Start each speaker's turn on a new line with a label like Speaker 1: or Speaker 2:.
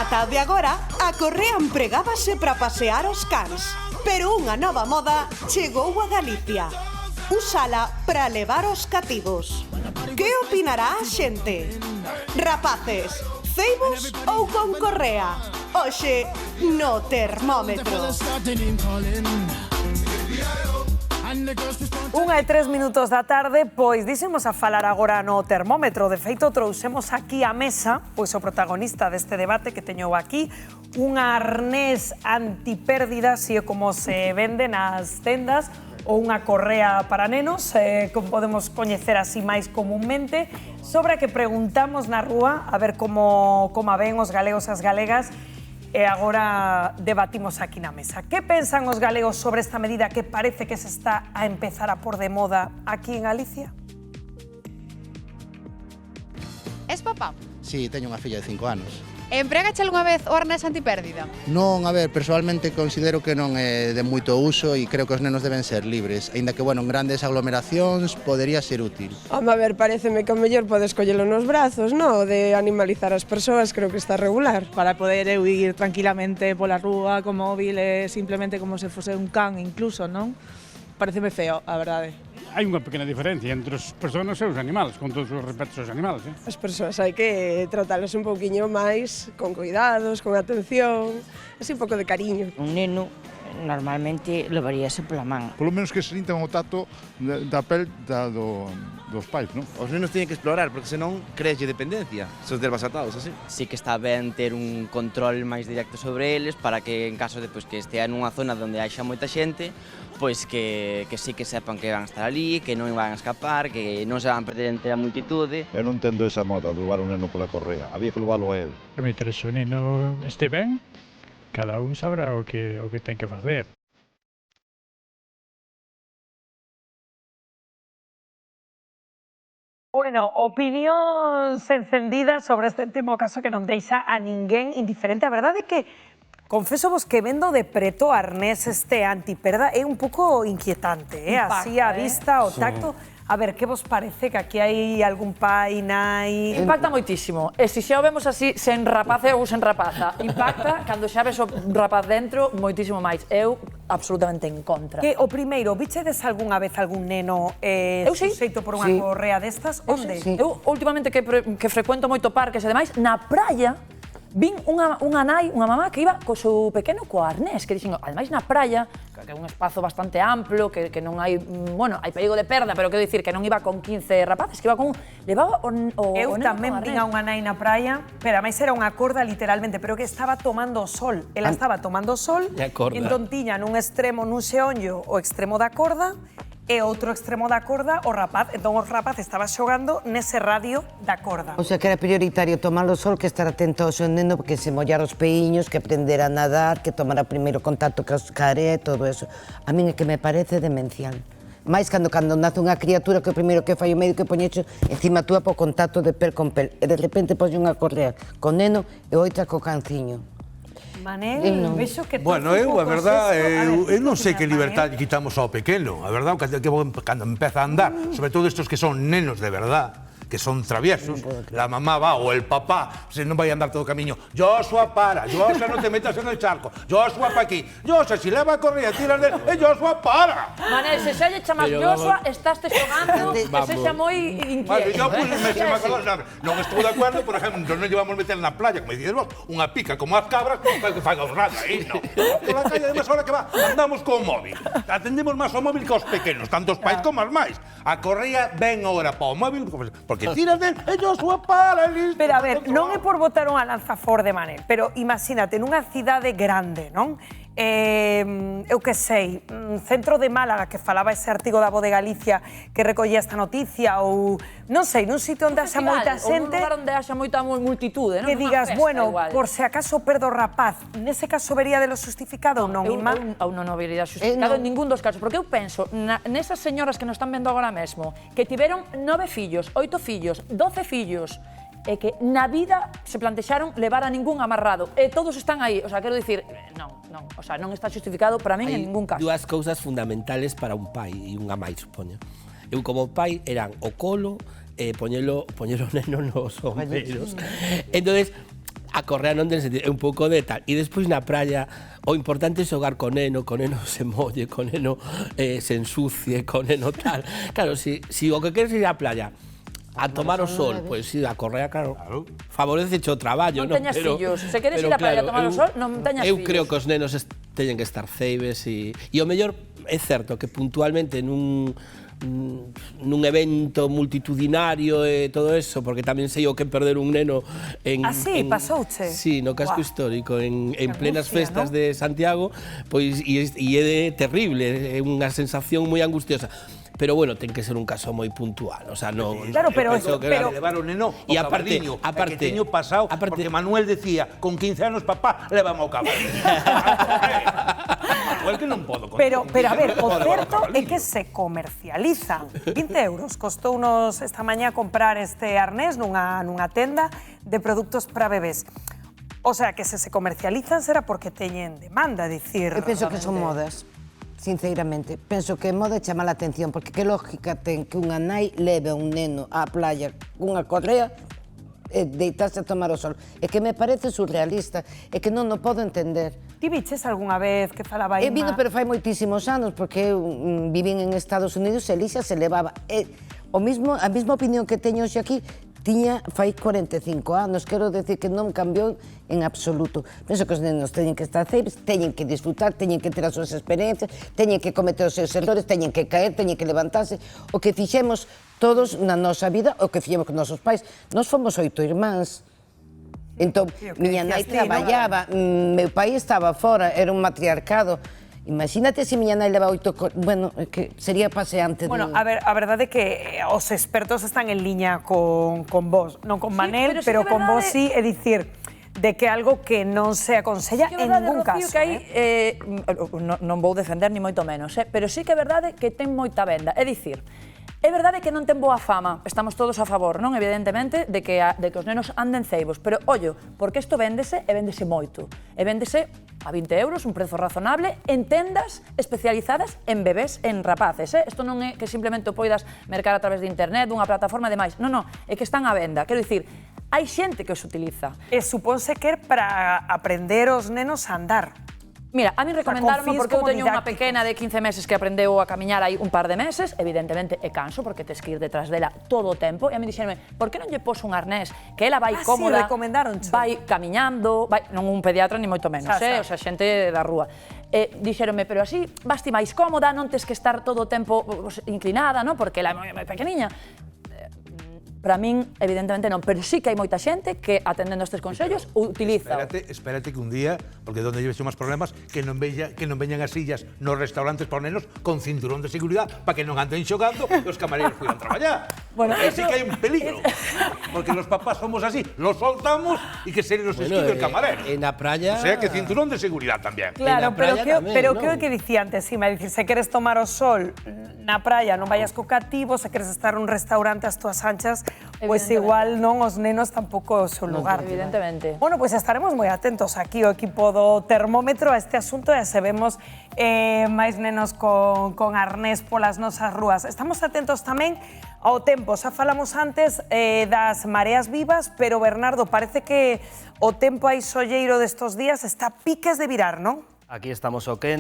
Speaker 1: Ata de agora, a correa empregábase para pasear os cans. Pero unha nova moda chegou a Galicia. Usala para levar os cativos. Que opinará a xente? Rapaces, ceibos ou con correa? Hoxe, no termómetro.
Speaker 2: 1:03 da tarde, pois dixemos a falar agora no termómetro. De feito, trouxemos aquí á mesa pois o protagonista deste debate que teño aquí, un arnés antipérdida, así é como se vende nas tendas, ou unha correa para nenos, como podemos coñecer así máis comúnmente, sobre a que preguntamos na rúa a ver como a ven os galegos e as galegas. E agora debatimos aquí na mesa. Que pensan os galegos sobre esta medida que parece que se está a empezar a pôr de moda aquí en Galicia?
Speaker 3: Es papá?
Speaker 4: Sí, teño unha filla de 5 anos.
Speaker 3: Empregache algunha vez o arnés antipérdida?
Speaker 4: Non, a ver, personalmente considero que non é de moito uso e creo que os nenos deben ser libres, aínda que, bueno, en grandes aglomeracións podería ser útil.
Speaker 5: Home, a ver, pareceme que o mellor podes collelo nos brazos, no? De animalizar as persoas, creo que está regular.
Speaker 6: Para poder eu ir tranquilamente pola rúa co móvil e simplemente como se fose un can incluso, non? Pareceme feo, a verdade.
Speaker 7: Hai unha pequena diferencia entre as persoas e os animales, con todos os respetos aos animales.
Speaker 5: As persoas hai que tratalas un pouquiño máis, con cuidados, con atención, así un pouco de cariño.
Speaker 8: Un neno normalmente levaríase pola man.
Speaker 9: Polo menos que se sintan o tato da pel dos pais, non?
Speaker 10: Os nenos teñen que explorar, porque senón creeslle dependencia, se os dervas atados, así.
Speaker 11: Sí que está ben ter un control máis directo sobre eles para que en caso de que estea nunha zona onde haxa moita xente, pois que sí que sepan que van a estar ali, que non van a escapar, que non se van a perder entre a multitude.
Speaker 9: Eu non entendo esa moda de levar un neno pola correa, había que leválo a él.
Speaker 7: Mientras o neno este ben, cada un sabrá o que ten que facer.
Speaker 2: Bueno, opinións encendidas sobre este último caso que non deixa a ninguén indiferente. A verdade é que confeso vos que vendo de preto arnés este antiperda é un pouco inquietante, así a vista, o tacto. A ver, que vos parece que aquí hai algún pai, nai...
Speaker 12: Impacta moitísimo. E se xa o vemos así, sen rapace ou sen rapaza, impacta cando xa ves o rapaz dentro moitísimo máis. Eu absolutamente en contra.
Speaker 2: Que o primeiro, vichedes algunha vez algún neno suxeito por unha correa destas? Onde?
Speaker 12: Eu últimamente que frecuento moito parques e demais, na praia, vin unha nai, unha mamá que iba co seu pequeno co arnés, que dixen, ademais na praia, que é un espazo bastante amplo, que non hai, bueno, hai perigo de perda, pero quero dicir que non iba con 15 rapaces, que iba con levaba o
Speaker 2: eu tamén vin a unha nai na praia, pero ademais era unha corda literalmente, pero que estaba tomando o sol. Ela estaba tomando o sol, entón tiña nun extremo, nun xeonllo, o extremo da corda, e outro extremo da corda, o rapaz, entón o rapaz estaba xogando nese radio da corda.
Speaker 8: O sea que era prioritario tomar o sol que estar atento ao seu neno, porque se mollar os peiños, que aprender a nadar, que tomara primeiro contacto ca area e todo eso. A min é que me parece demencial. Mais cando nace unha criatura que o primeiro que fai o médico é poñecho encima túa po contacto de pel con pel, e de repente poñe unha correa con neno e outra co canciño.
Speaker 2: Manel, vexo que...
Speaker 13: Bueno, eu, a verdade, eu non sei que liberdade quitamos ao pequeno. A verdade, cando empeza a andar, sobre todo estos que son nenos de verdade, que son traviesos, la mamá va o el papá, se non vai a andar todo o camiño, Joshua, para, Joshua, non te metas en el charco, Joshua, pa aquí, Joshua, si leva a correa, tira de... Joshua, para!
Speaker 12: Manel, se xa lle chamas Joshua, estás te xogando, e se xa moi inquieto.
Speaker 13: Yo, non estou de acuerdo, por exemplo, non llevamos meter na playa, como dices vos, unha pica como as cabras, para que faga un rato aí, non. Por la calle, además, ahora que va, andamos co móvil. Atendemos máis ao móvil que aos pequenos, tanto os pais como as máis. A correa ven agora pa o móvil, porque tiras de Joshua para listo.
Speaker 2: Pero a ver, non é por botar unha lanza for de Manel, pero imagínate, nunha cidade grande, non? Eu que sei, centro de Málaga, que falaba ese artigo da Voz de Galicia que recollía esta noticia, ou non sei, nun sitio onde haxa moita xente,
Speaker 12: ou nun lugar onde haxa moita multitude, non?
Speaker 2: Que digas, bueno, por se acaso perdo o rapaz, nese caso vería de lo justificado ou non, Inma?
Speaker 12: Eu non vería justificado en ningún dos casos, porque eu penso nesas señoras que nos están vendo agora mesmo, que tiveron 9 fillos, 8 fillos, 12 fillos, e que na vida se plantexaron levar a ningún amarrado, e todos están aí, o sea, quero dicir, non, o sea, non está justificado para min en ningún caso.
Speaker 14: Hai dúas cousas fundamentales para un pai e unha máis, supoño. Eu como pai eran o colo e poñelo neno nos ombreiros. Entonces, a correa non ten sentido, é un pouco de tal. E despois na praia, o importante é xogar con neno se molle, con neno se ensucie, con neno tal. Claro, si o que queres ir á playa a tomar o sol, pois si, a correa, claro, favorece o traballo,
Speaker 12: non teñas fillos. Se queres ir á playa a tomar o sol, non teñas fillos.
Speaker 14: Eu creo que os nenos teñen que estar ceibes e o mellor é certo que puntualmente nun evento multitudinario e todo eso, porque tamén sei o que perder un neno en...
Speaker 2: Ah, sí, pasouche?
Speaker 14: Sí, no casco histórico, en plenas festas de Santiago, pois, e é terrible, é unha sensación moi angustiosa. Pero bueno, ten que ser un caso moi puntual, o sea, non...
Speaker 2: Claro, pero
Speaker 13: levar o neno ao cabaliño, que teño pasado, porque Manuel decía, con 15 anos, papá, levamos ao cabaliño. Manuel que non podo contar.
Speaker 2: Pero a ver, o certo é que se comercializa. 20 euros costounos esta mañá comprar este arnés nunha tenda de produtos para bebés. O sea, que se comercializan será porque teñen demanda, dicir...
Speaker 8: Eu penso que son modas. Sinceramente, penso que moda chama a atención, porque que lógica ten que unha nai leve un neno á playa cunha correa e deitarse a tomar o sol. É que me parece surrealista, é que non o podo entender.
Speaker 2: Ti biches algunha vez que falaba Inma?
Speaker 8: He vindo, pero fai moitísimos anos, porque eu vivín en Estados Unidos e Elisa se levaba. A mesma opinión que teño hoxe aquí, tiña fai 45 anos, quero decir que non cambiou en absoluto. Penso que os nenos teñen que estar ceibes, teñen que disfrutar, teñen que ter as súas experiencias, teñen que cometer os seus errores, teñen que caer, teñen que levantarse. O que fixemos todos na nosa vida, o que fixemos con nosos pais. Nós fomos 8 irmáns. Entón, miña nai traballaba, meu pai estaba fora, era un matriarcado. Imagínate se miña nai leva 8... Bueno, que sería paseante.
Speaker 2: Bueno, a verdade é que os expertos están en liña con vos, non con Manel, pero con vos sí, é dicir, de que algo que non se aconsella en ningún caso.
Speaker 12: Non vou defender ni moito menos, pero sí que é verdade que ten moita venda. É dicir, é verdade que non ten boa fama, estamos todos a favor, non? Evidentemente, de que os nenos anden ceibos, pero, ollo, porque isto véndese e véndese moito. E véndese a 20 euros, un prezo razonable, en tendas especializadas en bebés, en rapaces. Isto non é que simplemente o poidas mercar a través de internet, dunha plataforma e demais. Non, é que están á venda. Quero dicir, hai xente que os utiliza.
Speaker 2: E supónse que é para aprender os nenos a andar.
Speaker 12: Mira, a mí recomendaronme porque eu teño unha pequena de 15 meses que aprendeu a camiñar aí un par de meses, evidentemente é canso porque tes que ir detrás dela todo o tempo, e a mí dixeronme, por que non lle pos un arnés que ela vai cómoda, vai camiñando, non un pediatra ni moito menos, o sea, xente da rúa. Dixeronme, pero así vas ti máis cómoda, non tes que estar todo o tempo inclinada, non? Porque ela é moi pequeniña. Para min, evidentemente non, pero sí que hai moita xente que, atendendo estes consellos, utiliza.
Speaker 13: Espérate que un día, porque donde lleves máis problemas, que non veñan as sillas nos restaurantes para nenos con cinturón de seguridade para que non anden xogando e os camareiros puidan traballar.
Speaker 12: Bueno,
Speaker 13: sí que hai un peligro, porque los papás somos así, los soltamos e que se nos esquive el camarero.
Speaker 14: En la playa...
Speaker 13: O sea, que cinturón de seguridade tamén.
Speaker 2: Claro, pero que o que dicía antes, Ima, dicir, se queres tomar o sol na praia, non vayas co cativo, se queres estar nun restaurante ás túas anchas, pois igual non os nenos tampouco é o seu lugar.
Speaker 12: Evidentemente.
Speaker 2: Bueno, pois estaremos moi atentos aquí o equipo do termómetro a este asunto e se vemos máis nenos con arnés polas nosas rúas. Estamos atentos tamén ao tempo. Xa falamos antes das mareas vivas, pero Bernardo, parece que o tempo aí solleiro destos días está a piques de virar, non?
Speaker 15: Aquí estamos o quente.